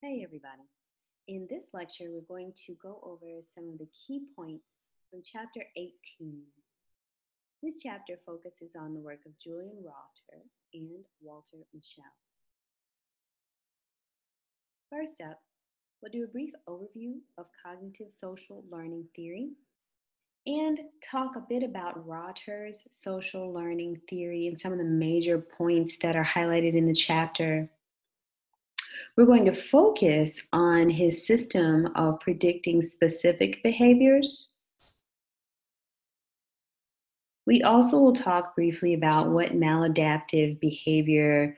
Hey everybody. In this lecture, we're going to go over some of the key points from chapter 18. This chapter focuses on the work of Julian Rother and Walter Mischel. First up, we'll do a brief overview of cognitive social learning theory and talk a bit about Rother's social learning theory and some of the major points that are highlighted in the chapter. We're going to focus on his system of predicting specific behaviors. We also will talk briefly about what maladaptive behavior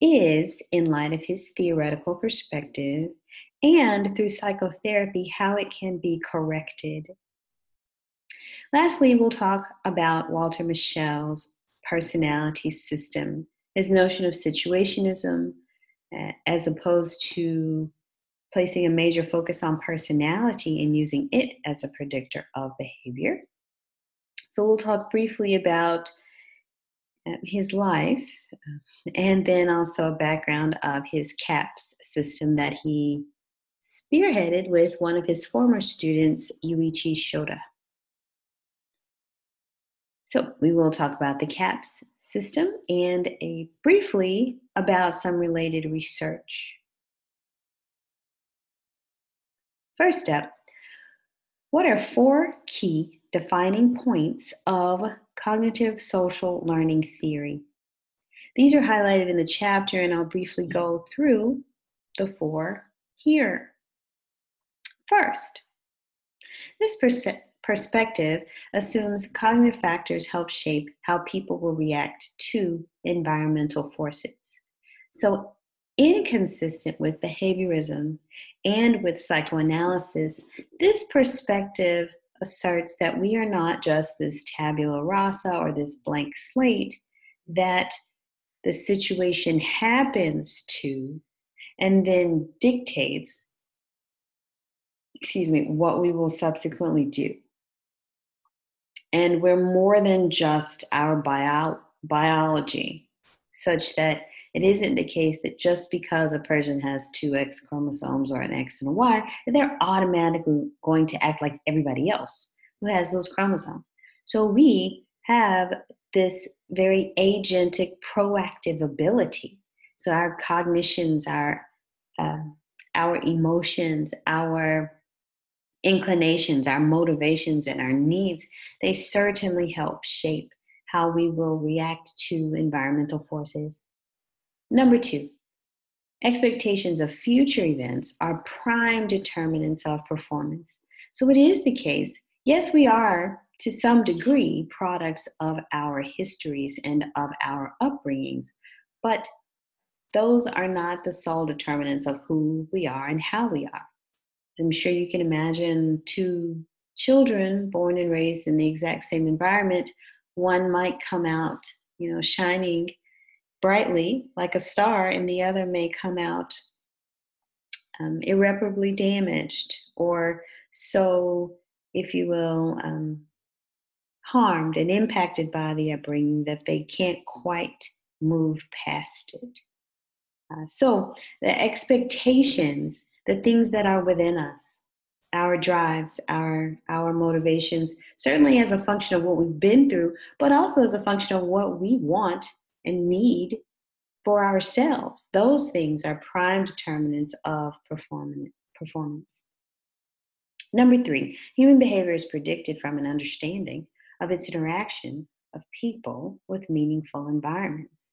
is in light of his theoretical perspective, and through psychotherapy, how it can be corrected. Lastly, we'll talk about Walter Mischel's personality system, his notion of situationism, as opposed to placing a major focus on personality and using it as a predictor of behavior. So we'll talk briefly about his life and then also a background of his CAPS system that he spearheaded with one of his former students, Yuichi Shota. So we will talk about the CAPS system and briefly about some related research. First up, what are 4 key defining points of cognitive social learning theory? These are highlighted in the chapter, and I'll briefly go through the 4 here. First, this perspective assumes cognitive factors help shape how people will react to environmental forces. So, inconsistent with behaviorism and with psychoanalysis, this perspective asserts that we are not just this tabula rasa or this blank slate that the situation happens to and then dictates, what we will subsequently do. And we're more than just our biology, such that it isn't the case that just because a person has 2 X chromosomes or an X and a Y, that they're automatically going to act like everybody else who has those chromosomes. So we have this very agentic, proactive ability. So our cognitions, our emotions, our inclinations, our motivations, and our needs, they certainly help shape how we will react to environmental forces. Number 2, expectations of future events are prime determinants of performance. So it is the case, yes, we are to some degree products of our histories and of our upbringings, but those are not the sole determinants of who we are and how we are. I'm sure you can imagine 2 children born and raised in the exact same environment. One might come out, shining brightly like a star, and the other may come out irreparably damaged, or so, if you will, harmed and impacted by the upbringing that they can't quite move past it. So the expectations, the things that are within us, our drives, our motivations, certainly as a function of what we've been through, but also as a function of what we want and need for ourselves. Those things are prime determinants of performance. Number 3, human behavior is predicted from an understanding of its interaction of people with meaningful environments.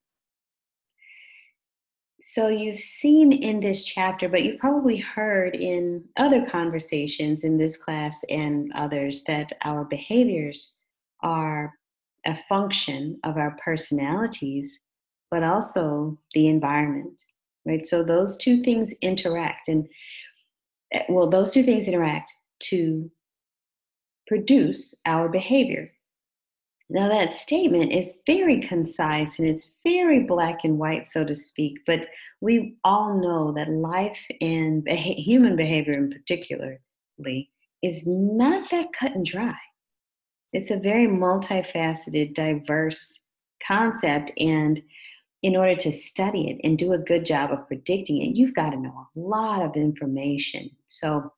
So you've seen in this chapter, but you've probably heard in other conversations in this class and others, that our behaviors are a function of our personalities, but also the environment, right? So those 2 things interact, those 2 things interact to produce our behavior. Now, that statement is very concise and it's very black and white, so to speak, but we all know that life and human behavior in particularly is not that cut and dry. It's a very multifaceted, diverse concept, and in order to study it and do a good job of predicting it, you've got to know a lot of information. So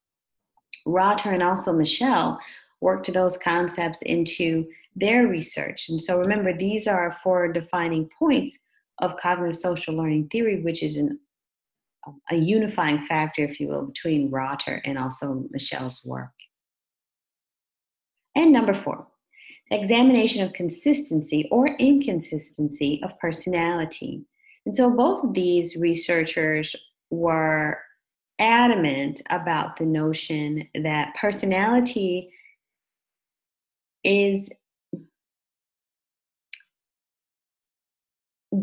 Rotter and also Mischel worked those concepts into their research. And so remember, these are 4 defining points of cognitive social learning theory, which is a unifying factor, if you will, between Rotter and also Mischel's work. And number 4, examination of consistency or inconsistency of personality. And so both of these researchers were adamant about the notion that personality is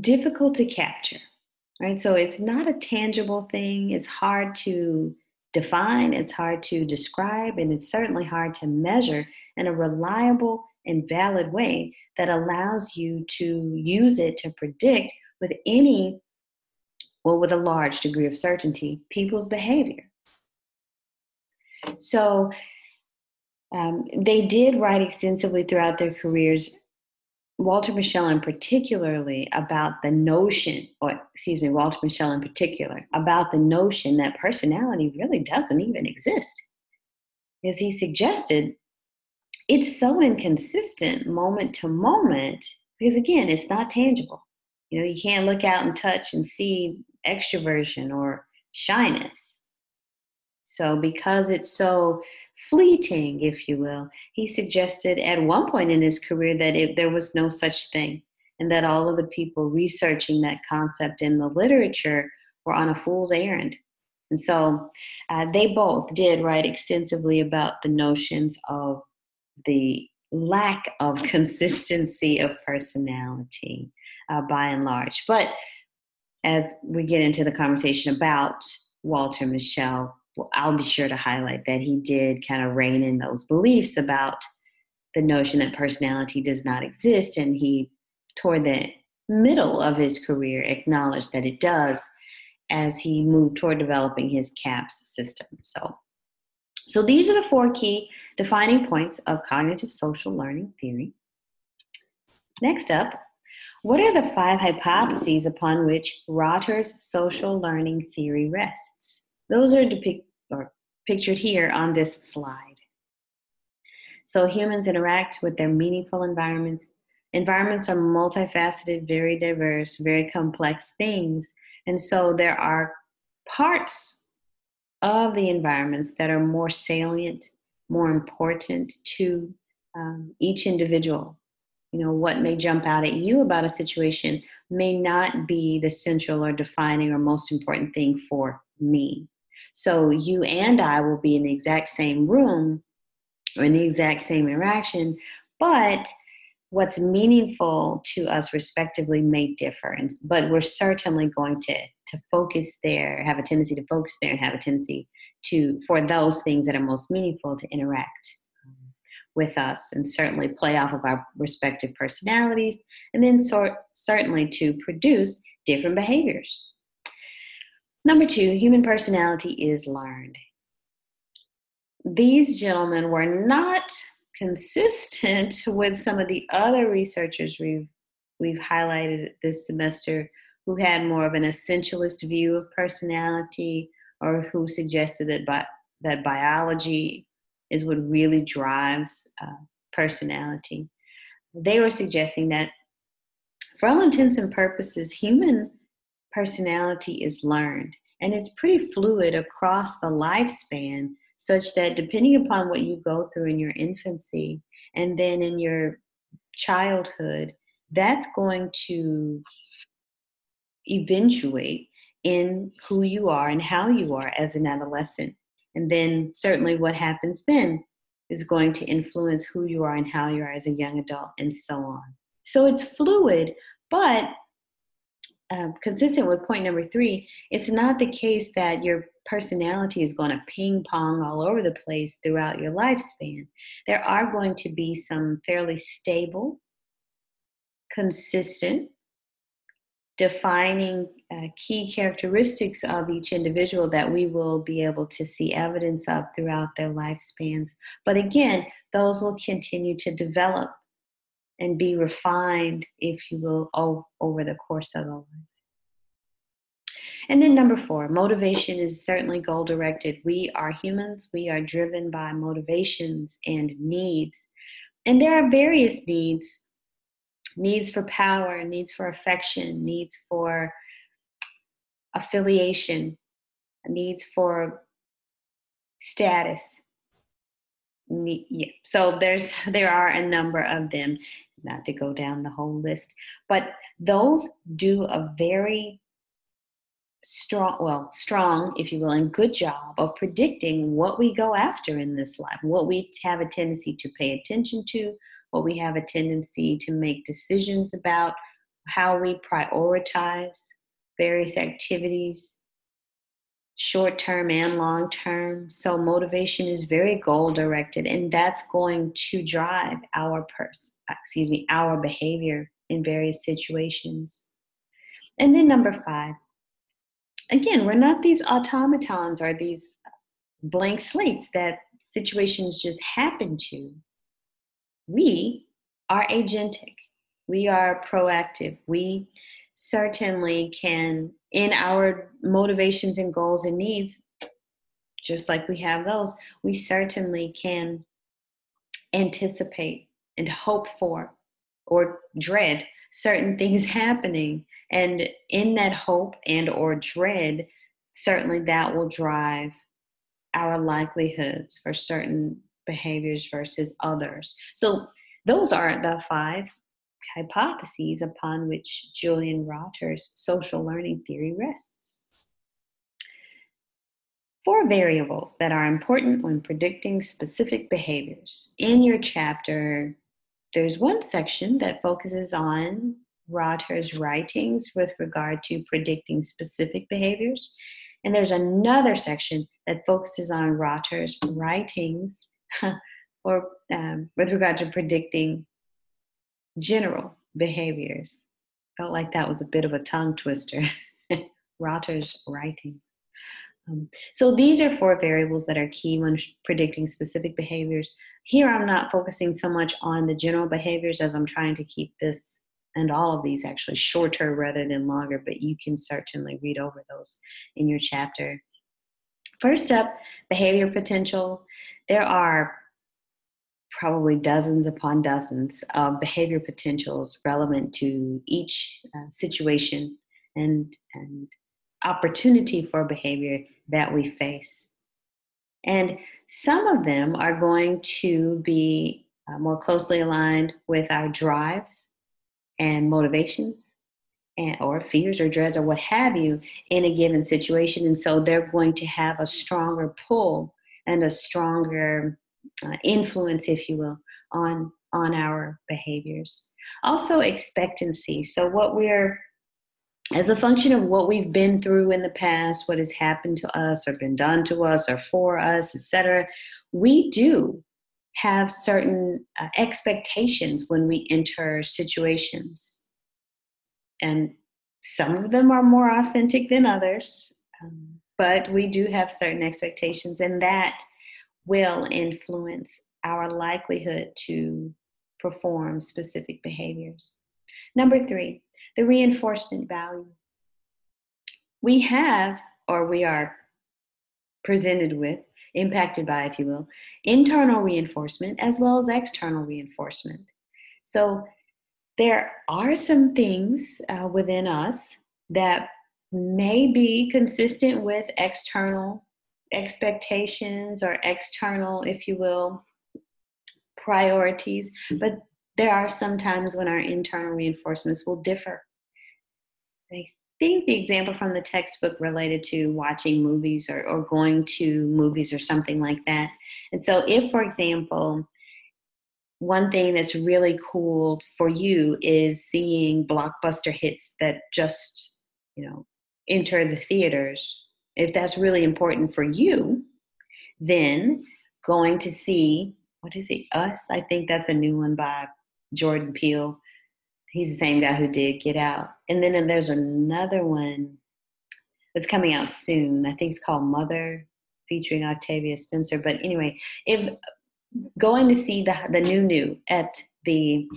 difficult to capture, right? So it's not a tangible thing. It's hard to define, it's hard to describe, and it's certainly hard to measure in a reliable and valid way that allows you to use it to predict with with a large degree of certainty, people's behavior. So they did write extensively throughout their careers, Walter Mischel in particular, about the notion that personality really doesn't even exist. As he suggested, it's so inconsistent moment to moment because, again, it's not tangible. You can't look out and touch and see extroversion or shyness. So because it's so fleeting, if you will, he suggested at one point in his career that there was no such thing, and that all of the people researching that concept in the literature were on a fool's errand. And so they both did write extensively about the notions of the lack of consistency of personality by and large. But as we get into the conversation about Walter Mischel, I'll be sure to highlight that he did kind of rein in those beliefs about the notion that personality does not exist. And he, toward the middle of his career, acknowledged that it does as he moved toward developing his CAPS system. So these are the 4 key defining points of cognitive social learning theory. Next up, what are the 5 hypotheses upon which Rotter's social learning theory rests? Those are pictured here on this slide. So humans interact with their meaningful environments. Environments are multifaceted, very diverse, very complex things. And so there are parts of the environments that are more salient, more important to each individual. What may jump out at you about a situation may not be the central or defining or most important thing for me. So you and I will be in the exact same room or in the exact same interaction, but what's meaningful to us respectively may differ. But we're certainly going to focus there, have a tendency to focus there, and have a tendency for those things that are most meaningful to interact with us, and certainly play off of our respective personalities, and then certainly to produce different behaviors. Number 2, human personality is learned. These gentlemen were not consistent with some of the other researchers we've highlighted this semester who had more of an essentialist view of personality, or who suggested that biology is what really drives personality. They were suggesting that for all intents and purposes, human personality is learned, and it's pretty fluid across the lifespan, such that depending upon what you go through in your infancy and then in your childhood, that's going to eventuate in who you are and how you are as an adolescent. And then certainly what happens then is going to influence who you are and how you are as a young adult, and so on. So it's fluid, but consistent with point number 3, it's not the case that your personality is going to ping pong all over the place throughout your lifespan. There are going to be some fairly stable, consistent, defining key characteristics of each individual that we will be able to see evidence of throughout their lifespans. But again, those will continue to develop and be refined, if you will, over the course of a life. And then number 4, motivation is certainly goal-directed. We are humans. We are driven by motivations and needs. And there are various needs. Needs for power, needs for affection, needs for affiliation, needs for status. Yeah. So there are a number of them, not to go down the whole list, but those do a very strong, if you will, and good job of predicting what we go after in this life, what we have a tendency to pay attention to, what we have a tendency to make decisions about, how we prioritize various activities, short-term and long-term. So motivation is very goal-directed, and that's going to drive our behavior in various situations. And then number 5, again, we're not these automatons or these blank slates that situations just happen to. We are agentic. We are proactive. We certainly can, in our motivations and goals and needs, just like we have those, we certainly can anticipate and hope for or dread certain things happening. And in that hope and or dread, certainly that will drive our likelihoods for certain behaviors versus others. So those are the 5 hypotheses upon which Julian Rotter's social learning theory rests. 4 variables that are important when predicting specific behaviors. In your chapter, there's one section that focuses on Rotter's writings with regard to predicting specific behaviors. And there's another section that focuses on Rotter's writings with regard to predicting general behaviors. Felt like that was a bit of a tongue twister. Rotter's writing. So these are 4 variables that are key when predicting specific behaviors. Here I'm not focusing so much on the general behaviors, as I'm trying to keep this and all of these actually shorter rather than longer, but you can certainly read over those in your chapter. First up, behavior potential. There are probably dozens upon dozens of behavior potentials relevant to each situation and opportunity for behavior that we face. And some of them are going to be more closely aligned with our drives and motivations or fears or dreads or what have you in a given situation. And so they're going to have a stronger pull and a stronger influence, if you will, on our behaviors. Also, expectancy. So what we're, as a function of what we've been through in the past, what has happened to us or been done to us or for us, etc., we do have certain expectations when we enter situations. And some of them are more authentic than others, but we do have certain expectations, and that will influence our likelihood to perform specific behaviors. Number 3, the reinforcement value. We have, or we are presented with, impacted by, if you will, internal reinforcement as well as external reinforcement. So there are some things within us that may be consistent with external expectations or external, if you will, priorities, but there are some times when our internal reinforcements will differ. I think the example from the textbook related to watching movies or going to movies or something like that. And so if, for example, one thing that's really cool for you is seeing blockbuster hits that just, enter the theaters. If that's really important for you, then going to see, what is it, Us? I think that's a new one by Jordan Peele. He's the same guy who did Get Out. And then there's another one that's coming out soon. I think it's called Mother, featuring Octavia Spencer. But anyway, if going to see the new at the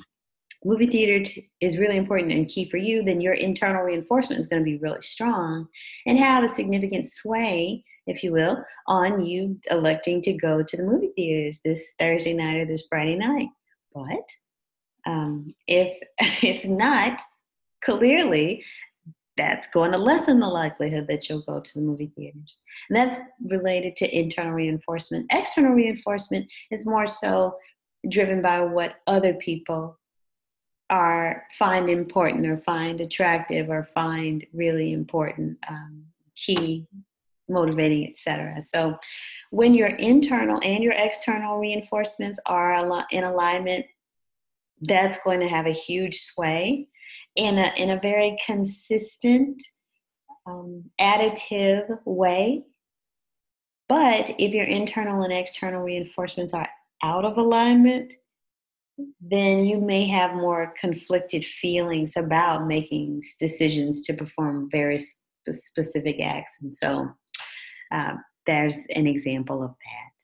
movie theater is really important and key for you, then your internal reinforcement is going to be really strong and have a significant sway, if you will, on you electing to go to the movie theaters this Thursday night or this Friday night. But if it's not, clearly that's going to lessen the likelihood that you'll go to the movie theaters. And that's related to internal reinforcement. External reinforcement is more so driven by what other people find important or find attractive or find really important, key, motivating, etc. So when your internal and your external reinforcements are in alignment, that's going to have a huge sway in a very consistent, additive way. But if your internal and external reinforcements are out of alignment, then you may have more conflicted feelings about making decisions to perform very specific acts. And so there's an example of that.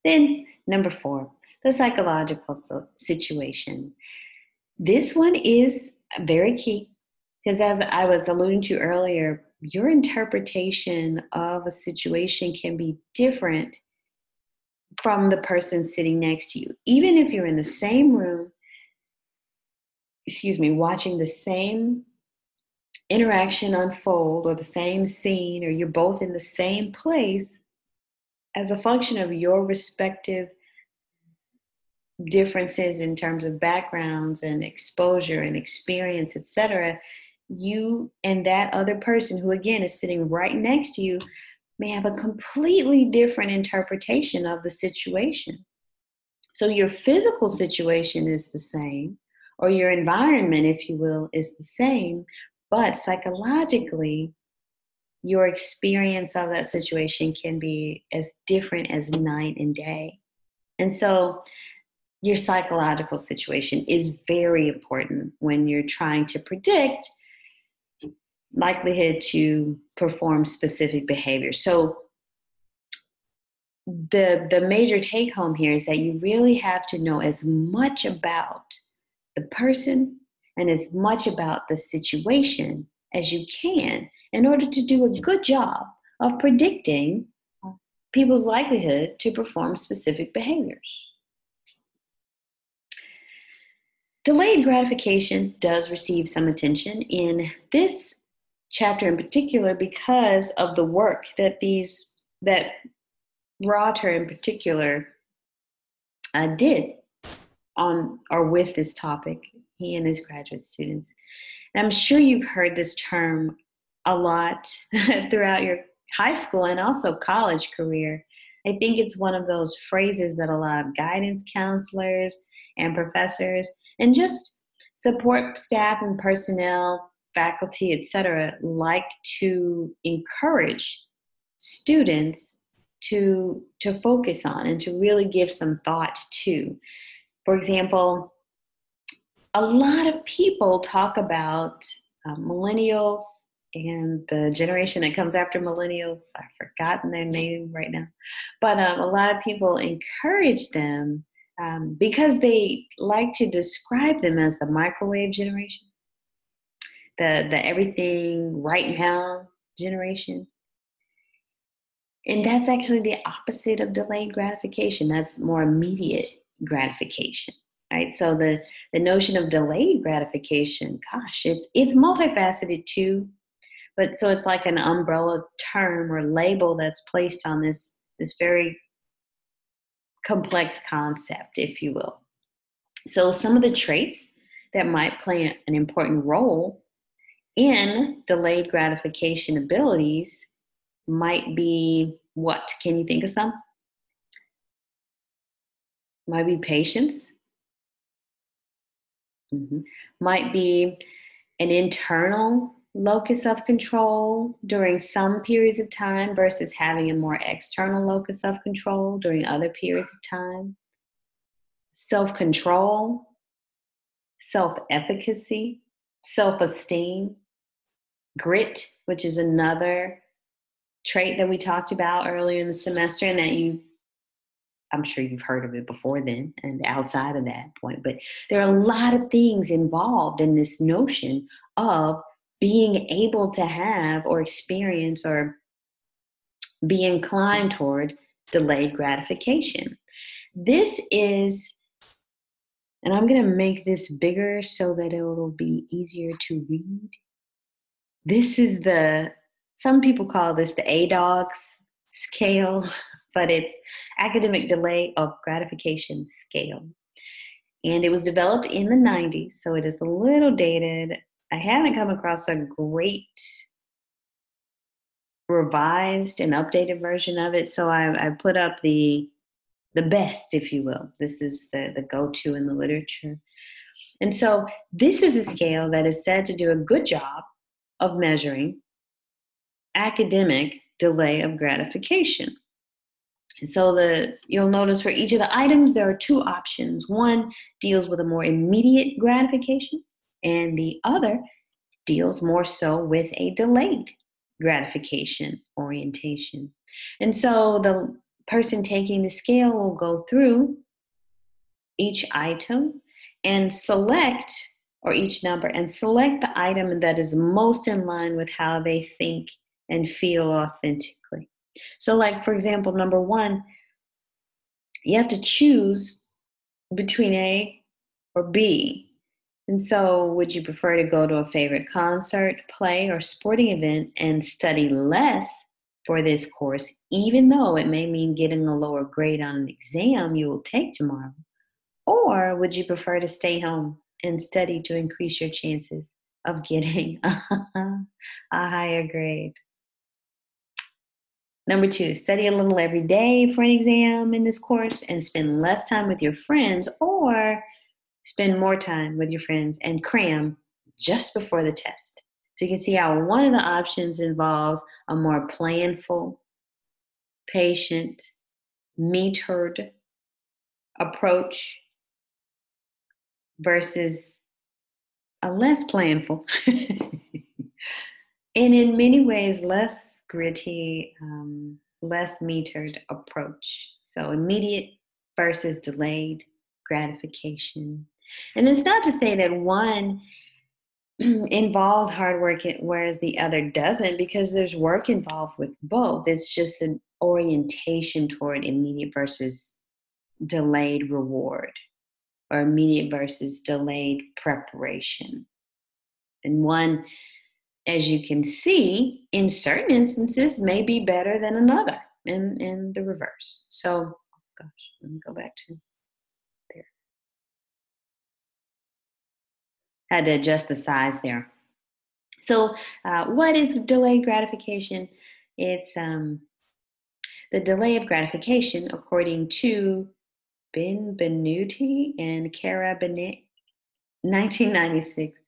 Then number 4, the psychological situation. This one is very key because, as I was alluding to earlier, your interpretation of a situation can be different from the person sitting next to you. Even if you're in the same room, watching the same interaction unfold or the same scene, or you're both in the same place, as a function of your respective differences in terms of backgrounds and exposure and experience, etc., you and that other person, who again is sitting right next to you, may have a completely different interpretation of the situation. So your physical situation is the same, or your environment, if you will, is the same, but psychologically, your experience of that situation can be as different as night and day. And so your psychological situation is very important when you're trying to predict likelihood to perform specific behavior. So the major take home here is that you really have to know as much about the person and as much about the situation as you can in order to do a good job of predicting people's likelihood to perform specific behaviors. Delayed gratification does receive some attention in this chapter in particular because of the work that Rotter in particular did on or with this topic, he and his graduate students. And I'm sure you've heard this term a lot throughout your high school and also college career. I think it's one of those phrases that a lot of guidance counselors and professors and just support staff and personnel, faculty, etc., like to encourage students to focus on and to really give some thought to. For example, a lot of people talk about millennials and the generation that comes after millennials. I've forgotten their name right now. But a lot of people encourage them because they like to describe them as the microwave generation, the everything right now generation. And that's actually the opposite of delayed gratification. That's more immediate gratification, right? So the notion of delayed gratification, gosh, it's multifaceted too. But so it's like an umbrella term or label that's placed on this very complex concept, if you will. So some of the traits that might play an important role in delayed gratification abilities might be what? Can you think of some? Might be patience. Might be an internal locus of control during some periods of time versus having a more external locus of control during other periods of time. Self-control, self-efficacy, self-esteem, grit, which is another trait that we talked about earlier in the semester and that you I'm sure you've heard of it before then and outside of that point, but there are a lot of things involved in this notion of being able to have or experience or be inclined toward delayed gratification. This is, and I'm going to make this bigger so that it'll be easier to read. This is some people call this the ADOGS scale, but it's Academic Delay of Gratification Scale. And it was developed in the 90s, so it is a little dated. I haven't come across a great revised and updated version of it, so I put up the best, if you will. This is the go-to in the literature. And so this is a scale that is said to do a good job of measuring academic delay of gratification. And so you'll notice for each of the items, there are two options. One deals with a more immediate gratification, and the other deals more so with a delayed gratification orientation. And so the person taking the scale will go through each item and select, or each number, and select the item that is most in line with how they think and feel authentically. So like, for example, number one, you have to choose between A or B. And so would you prefer to go to a favorite concert, play, or sporting event and study less for this course, even though it may mean getting a lower grade on an exam you will take tomorrow? Or would you prefer to stay home and study to increase your chances of getting a higher grade? Number two, study a little every day for an exam in this course and spend less time with your friends, or spend more time with your friends and cram just before the test. So you can see how one of the options involves a more planful, patient, metered approach versus a less planful and in many ways less gritty, less metered approach. So immediate versus delayed gratification. And it's not to say that one involves hard work whereas the other doesn't, because there's work involved with both. It's just an orientation toward immediate versus delayed reward, or immediate versus delayed preparation. And one, as you can see, in certain instances may be better than another, and the reverse. So, gosh, let me go back to there. Had to adjust the size there. So what is delayed gratification? It's the delay of gratification, according to Benvenuti and Carabinic, 1996,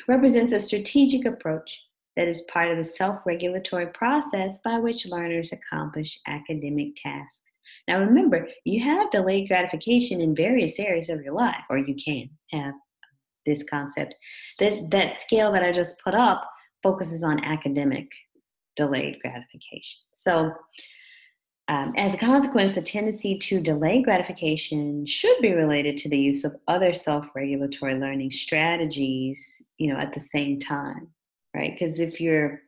represents a strategic approach that is part of the self-regulatory process by which learners accomplish academic tasks. Now remember, you have delayed gratification in various areas of your life, or you can have this concept. That scale that I just put up focuses on academic delayed gratification. So as a consequence, the tendency to delay gratification should be related to the use of other self-regulatory learning strategies, at the same time, right? Because if you're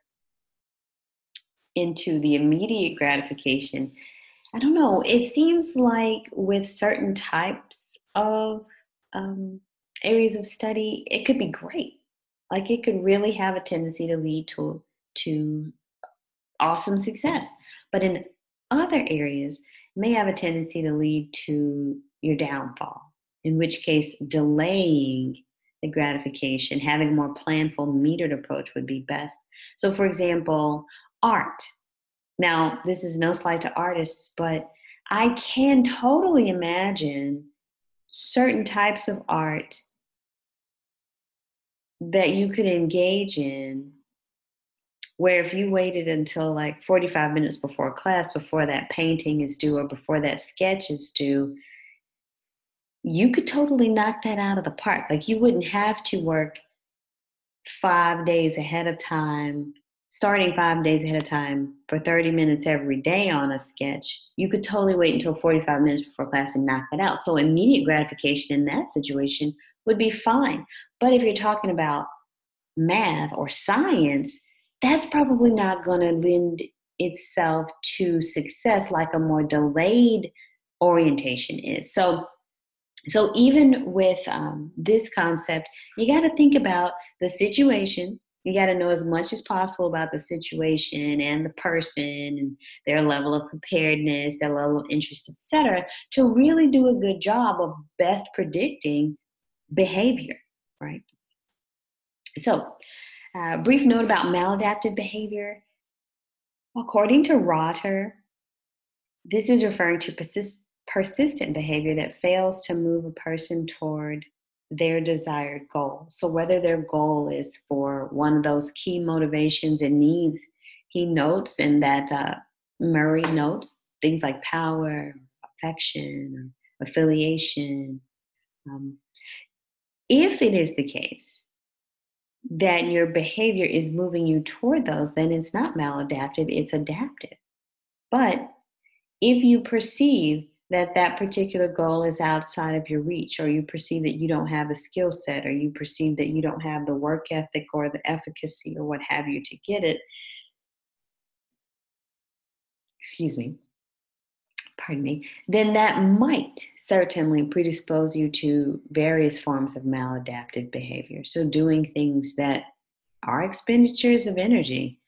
into the immediate gratification, I don't know, it seems like with certain types of areas of study, it could be great. Like it could really have a tendency to lead to awesome success. But in other areas, it may have a tendency to lead to your downfall, in which case delaying the gratification, having a more planful, metered approach would be best. So for example, art. Now, this is no slight to artists, but I can totally imagine certain types of art that you could engage in where if you waited until like 45 minutes before class, before that painting is due or before that sketch is due, you could totally knock that out of the park. Like you wouldn't have to work 5 days ahead of time starting 5 days ahead of time for 30 minutes every day on a sketch, you could totally wait until 45 minutes before class and knock it out. So immediate gratification in that situation would be fine. But if you're talking about math or science, that's probably not going to lend itself to success like a more delayed orientation is. So even with this concept, you got to think about the situation. You got to know as much as possible about the situation and the person and their level of preparedness, their level of interest, etc., to really do a good job of best predicting behavior, right? So, brief note about maladaptive behavior. According to Rotter, this is referring to persistent behavior that fails to move a person toward their desired goal. So whether their goal is for one of those key motivations and needs he notes, and that Murray notes, things like power, affection, or affiliation. If it is the case that your behavior is moving you toward those, then it's not maladaptive, it's adaptive. But if you perceive that that particular goal is outside of your reach, or you perceive that you don't have a skill set, or you perceive that you don't have the work ethic or the efficacy or what have you to get it, then that might certainly predispose you to various forms of maladaptive behavior. So doing things that are expenditures of energy,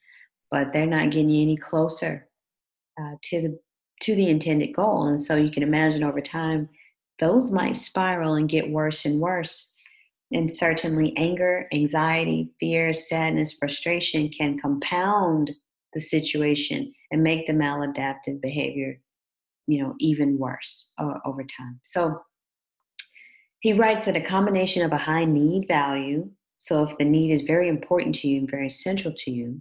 but they're not getting you any closer to the intended goal. And so you can imagine over time, those might spiral and get worse and worse. And certainly anger, anxiety, fear, sadness, frustration can compound the situation and make the maladaptive behavior, even worse over time. So he writes that a combination of a high need value, so if the need is very important to you and very central to you,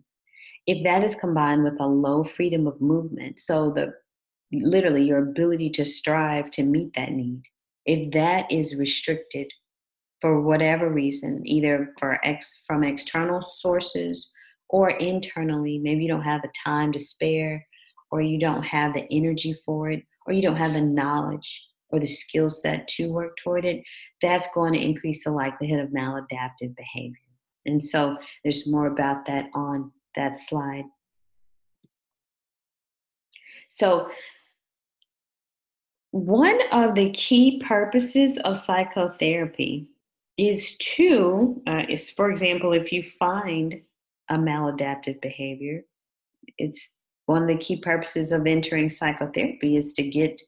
if that is combined with a low freedom of movement, so literally your ability to strive to meet that need, if that is restricted for whatever reason, either from external sources or internally, maybe you don't have the time to spare, or you don't have the energy for it, or you don't have the knowledge or the skill set to work toward it, that's going to increase the likelihood of maladaptive behavior. And so there's more about that on that slide. So one of the key purposes of psychotherapy is for example, if you find a maladaptive behavior, it's one of the key purposes of entering psychotherapy is to get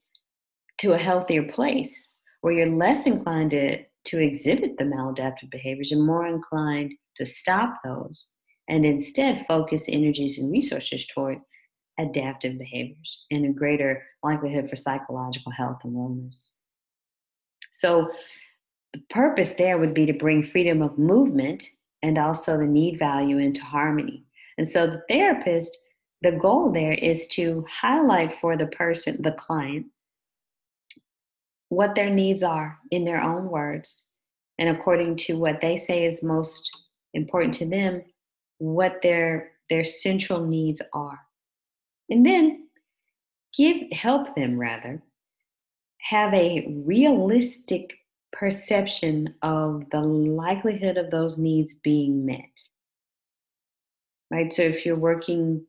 to a healthier place where you're less inclined to exhibit the maladaptive behaviors and more inclined to stop those and instead focus energies and resources toward adaptive behaviors and a greater likelihood for psychological health and wellness. So the purpose there would be to bring freedom of movement and also the need value into harmony. And so the therapist, the goal there is to highlight for the person, the client, what their needs are in their own words, and according to what they say is most important to them, what their central needs are. And then help them have a realistic perception of the likelihood of those needs being met. Right? So if you're working,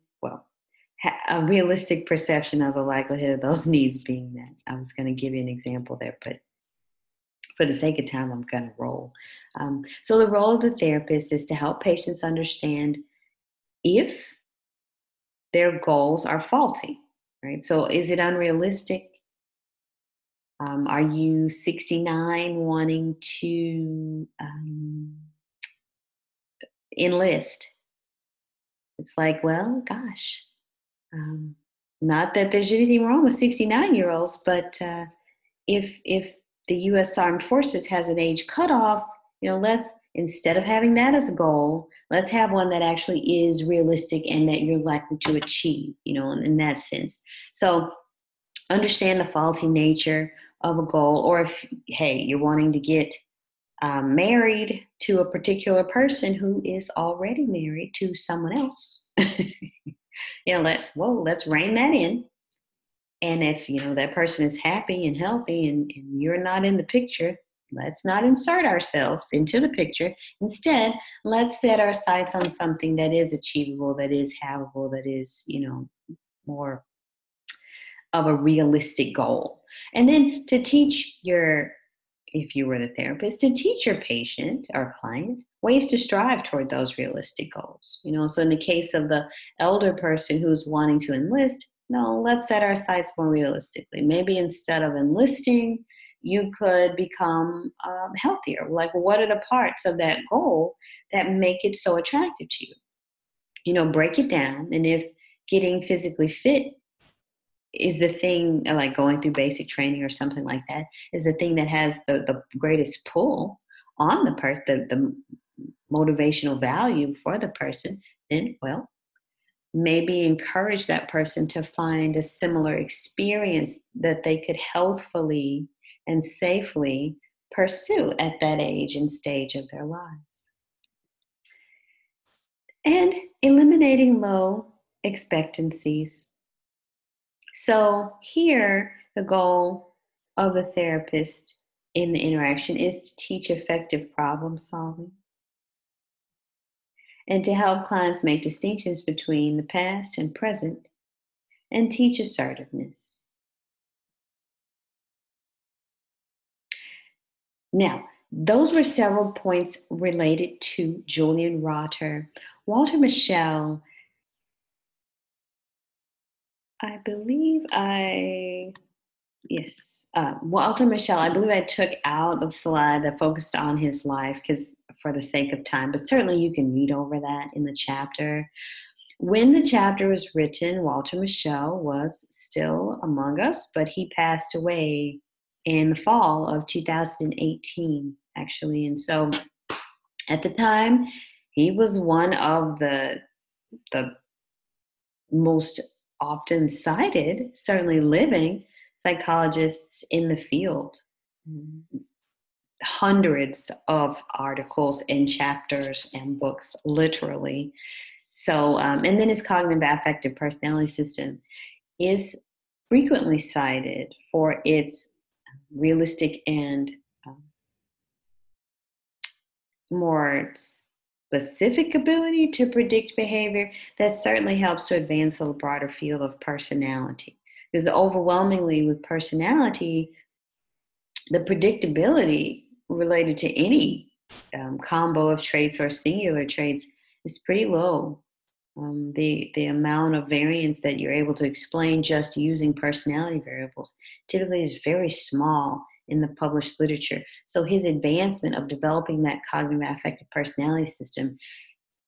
a realistic perception of the likelihood of those needs being met. I was going to give you an example there, but for the sake of time, I'm going to roll. So the role of the therapist is to help patients understand if their goals are faulty, right? So is it unrealistic? Are you 69 wanting to enlist? It's like, well, gosh, not that there's anything wrong with 69-year-olds, but if the U.S. Armed Forces has an age cutoff, let's, instead of having that as a goal, let's have one that actually is realistic and that you're likely to achieve, in that sense. So understand the faulty nature of a goal, or if, hey, you're wanting to get married to a particular person who is already married to someone else. Let's rein that in. And if, that person is happy and healthy and you're not in the picture, let's not insert ourselves into the picture. Instead, let's set our sights on something that is achievable, that is havable, that is, more of a realistic goal. And then to teach if you were the therapist, to teach your patient or client ways to strive toward those realistic goals. So in the case of the elder person who's wanting to enlist, no, let's set our sights more realistically. Maybe instead of enlisting, you could become healthier. Like, what are the parts of that goal that make it so attractive to you? Break it down. And if getting physically fit is the thing, like going through basic training or something like that, is the thing that has the greatest pull on the person, the motivational value for the person, then, well, maybe encourage that person to find a similar experience that they could healthfully and safely pursue at that age and stage of their lives. And eliminating low expectancies. So here, the goal of the therapist in the interaction is to teach effective problem solving and to help clients make distinctions between the past and present and teach assertiveness. Now, those were several points related to Julian Rotter. Walter Mischel, Walter Mischel, I believe I took out the slide that focused on his life because for the sake of time, but certainly you can read over that in the chapter. When the chapter was written, Walter Mischel was still among us, but he passed away in the fall of 2018, actually. And so at the time, he was one of the most often cited, certainly living, psychologists in the field. Hundreds of articles and chapters and books, literally. So, and then his cognitive-affective personality system is frequently cited for its realistic and more specific ability to predict behavior. That certainly helps to advance the broader field of personality. Because overwhelmingly with personality, the predictability related to any combo of traits or singular traits is pretty low. The amount of variance that you're able to explain just using personality variables typically is very small in the published literature. So his advancement of developing that cognitive-affective personality system,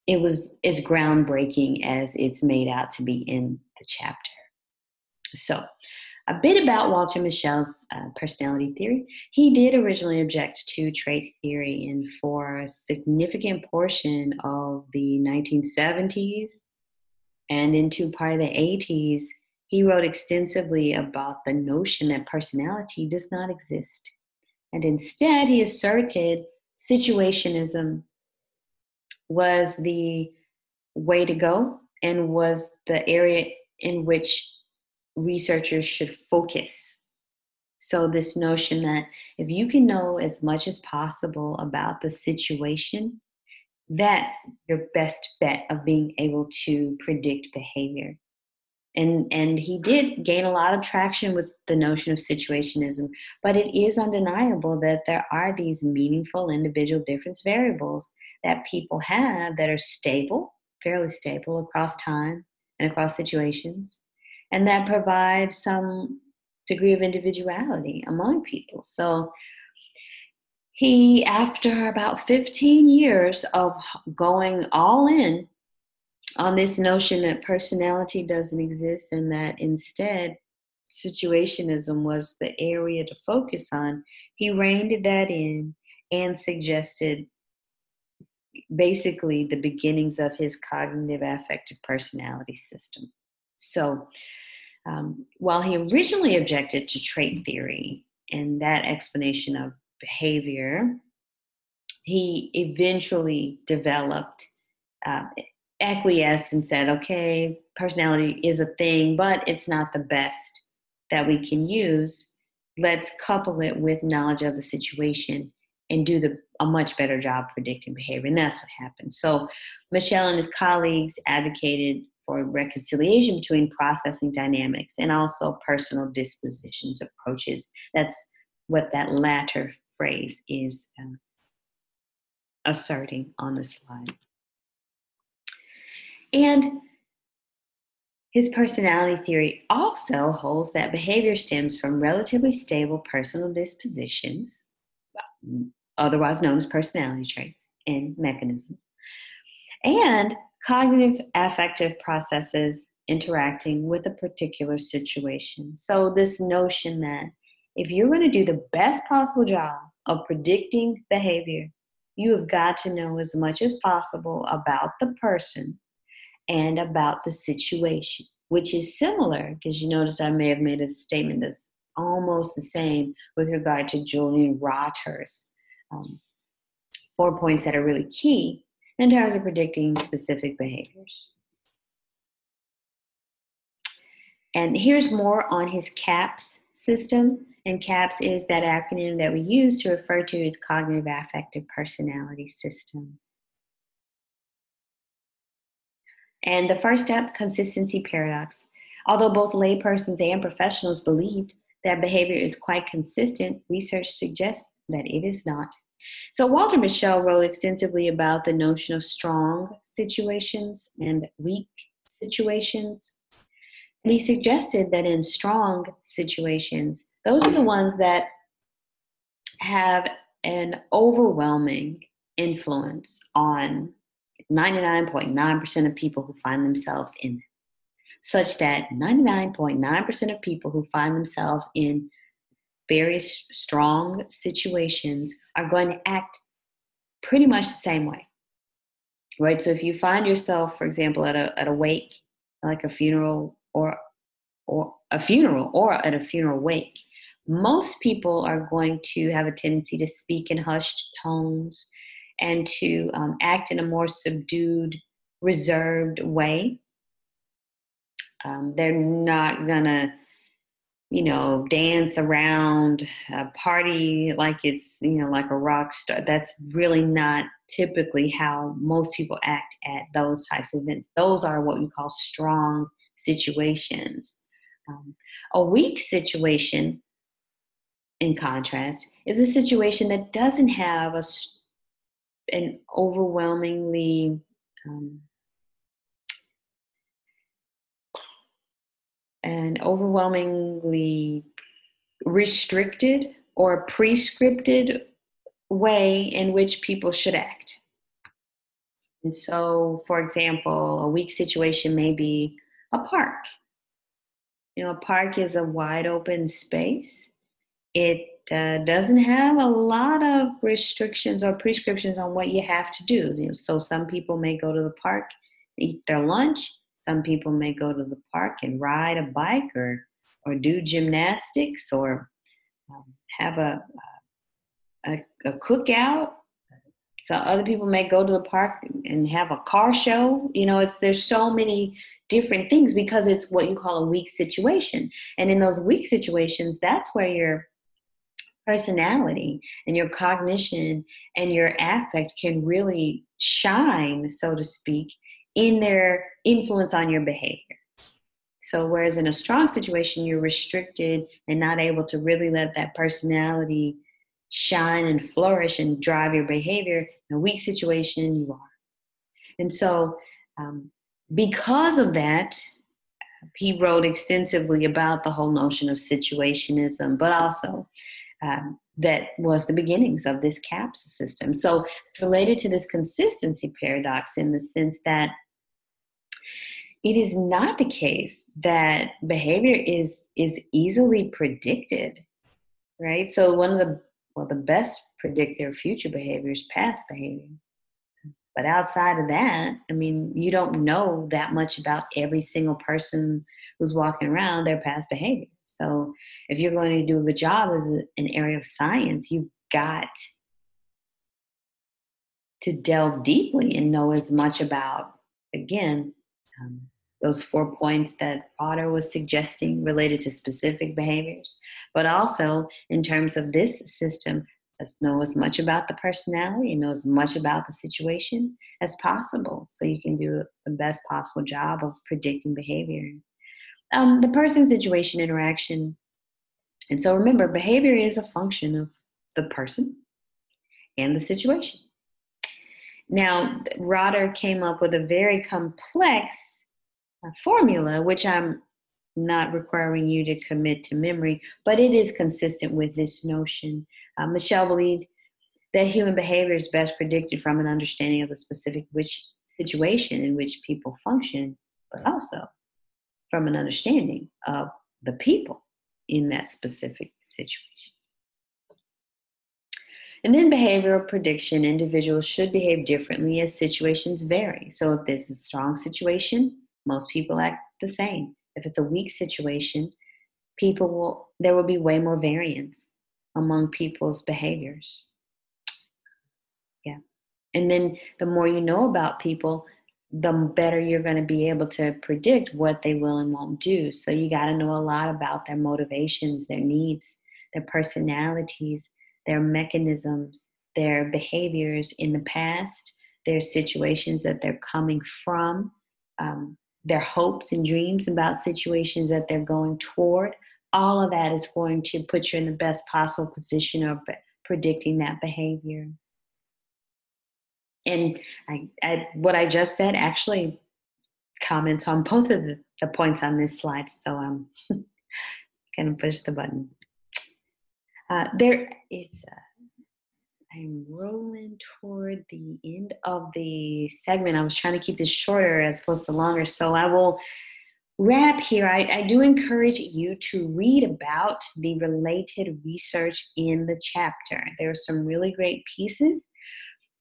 is groundbreaking as it's made out to be in the chapter. So a bit about Walter Mischel's personality theory. He did originally object to trait theory, and for a significant portion of the 1970s and into part of the 80s, he wrote extensively about the notion that personality does not exist. And instead, he asserted situationism was the way to go and was the area in which researchers should focus. So this notion that if you can know as much as possible about the situation, that's your best bet of being able to predict behavior. And he did gain a lot of traction with the notion of situationism, but it is undeniable that there are these meaningful individual difference variables that people have that are stable, fairly stable across time and across situations, and that provide some degree of individuality among people. So he, after about 15 years of going all in on this notion that personality doesn't exist and that instead situationism was the area to focus on, he reined that in and suggested basically the beginnings of his cognitive-affective personality system. So while he originally objected to trait theory and that explanation of behavior, he eventually developed, acquiesced and said, okay, personality is a thing, but it's not the best that we can use. Let's couple it with knowledge of the situation and do a much better job predicting behavior. And that's what happened. So Mischel and his colleagues advocated for reconciliation between processing dynamics and also personal dispositions approaches. That's what that latter phrase is asserting on the slide. And his personality theory also holds that behavior stems from relatively stable personal dispositions, otherwise known as personality traits and mechanisms, and cognitive-affective processes interacting with a particular situation. So this notion that if you're going to do the best possible job of predicting behavior, you have got to know as much as possible about the person and about the situation, which is similar, because you notice I may have made a statement that's almost the same with regard to Julian Rotter's 4 points that are really key in terms of predicting specific behaviors. And here's more on his CAPS system. And CAPS is that acronym that we use to refer to his cognitive-affective personality system. And the first step, consistency paradox. Although both laypersons and professionals believed that behavior is quite consistent, research suggests that it is not. So Walter Mischel wrote extensively about the notion of strong situations and weak situations. And he suggested that in strong situations, those are the ones that have an overwhelming influence on 99.9% of people who find themselves in them, such that 99.9% of people who find themselves in various strong situations are going to act pretty much the same way, right? So if you find yourself, for example, at a wake, like a funeral or at a funeral wake, most people are going to have a tendency to speak in hushed tones and to act in a more subdued, reserved way. They're not gonna, dance around a party like it's, like a rock star. That's really not typically how most people act at those types of events. Those are what we call strong situations. A weak situation, in contrast, is a situation that doesn't have an overwhelmingly restricted or prescripted way in which people should act. And so, for example, a weak situation may be a park. A park is a wide open space. It doesn't have a lot of restrictions or prescriptions on what you have to do. So some people may go to the park, eat their lunch. Some people may go to the park and ride a bike or do gymnastics or have a cookout. So other people may go to the park and have a car show. There's so many different things because it's what you call a weak situation. And in those weak situations, that's where your personality and your cognition and your affect can really shine, so to speak, in their influence on your behavior. So whereas in a strong situation, you're restricted and not able to really let that personality shine and flourish and drive your behavior, in a weak situation, you are. And so because of that, he wrote extensively about the whole notion of situationism, but also that was the beginnings of this CAPS system. So it's related to this consistency paradox in the sense that it is not the case that behavior is easily predicted, right? So one of the best predictor of future behavior is past behavior. But outside of that, you don't know that much about every single person who's walking around their past behavior. So if you're going to do a good job as an area of science, you've got to delve deeply and know as much about, again, um, those 4 points that Otter was suggesting related to specific behaviors, but also in terms of this system, let's know as much about the personality and know as much about the situation as possible so you can do the best possible job of predicting behavior. The person situation interaction. And so remember, behavior is a function of the person and the situation. Now, Rotter came up with a very complex formula, which I'm not requiring you to commit to memory, but it is consistent with this notion. Mischel believed that human behavior is best predicted from an understanding of the specific situation in which people function, but also from an understanding of the people in that specific situation. And then behavioral prediction, individuals should behave differently as situations vary. So if there's a strong situation, most people act the same. If it's a weak situation, there will be way more variance among people's behaviors. Yeah. And then the more you know about people, the better you're going to be able to predict what they will and won't do. So you got to know a lot about their motivations, their needs, their personalities, their mechanisms, their behaviors in the past, their situations that they're coming from, their hopes and dreams about situations that they're going toward. All of that is going to put you in the best possible position of predicting that behavior. And what I just said actually comments on both of the points on this slide. So I'm going to push the button. I'm rolling toward the end of the segment. I was trying to keep this shorter as opposed to longer. So I will wrap here. I do encourage you to read about the related research in the chapter. There are some really great pieces.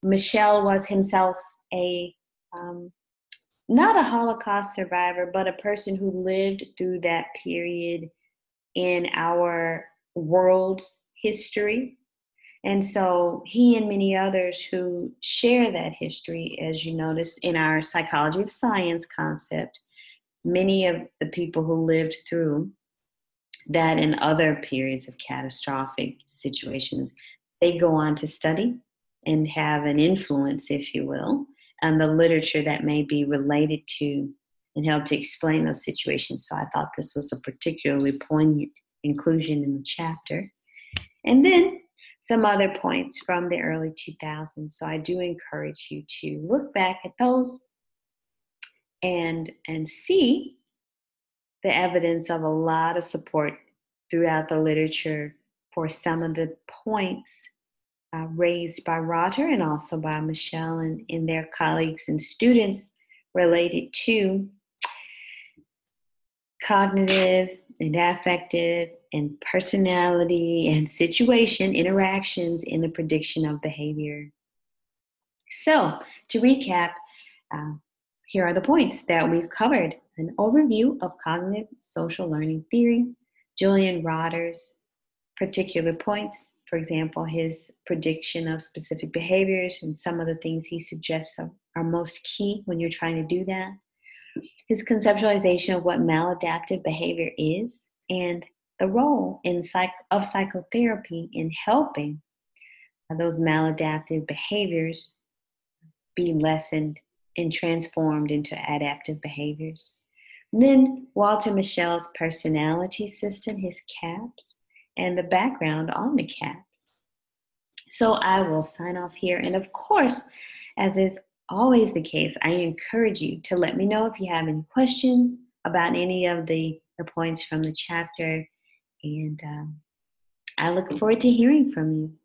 Mischel was himself not a Holocaust survivor, but a person who lived through that period in our world's history. And so he and many others who share that history, as you notice in our psychology of science concept, many of the people who lived through that and other periods of catastrophic situations, they go on to study and have an influence, if you will, on the literature that may be related to and help to explain those situations. So I thought this was a particularly poignant inclusion in the chapter. And then some other points from the early 2000s. So I do encourage you to look back at those and see the evidence of a lot of support throughout the literature for some of the points raised by Rotter and also by Mischel and their colleagues and students related to cognitive and affective and personality and situation interactions in the prediction of behavior. So to recap, here are the points that we've covered. An overview of cognitive social learning theory, Julian Rotter's particular points, for example, his prediction of specific behaviors and some of the things he suggests are most key when you're trying to do that. His conceptualization of what maladaptive behavior is and the role of psychotherapy in helping those maladaptive behaviors be lessened and transformed into adaptive behaviors. And then Walter Mischel's personality system, his CAPS, and the background on the CAPS. So I will sign off here. And of course, as is always the case, I encourage you to let me know if you have any questions about any of the points from the chapter. And I look forward to hearing from you.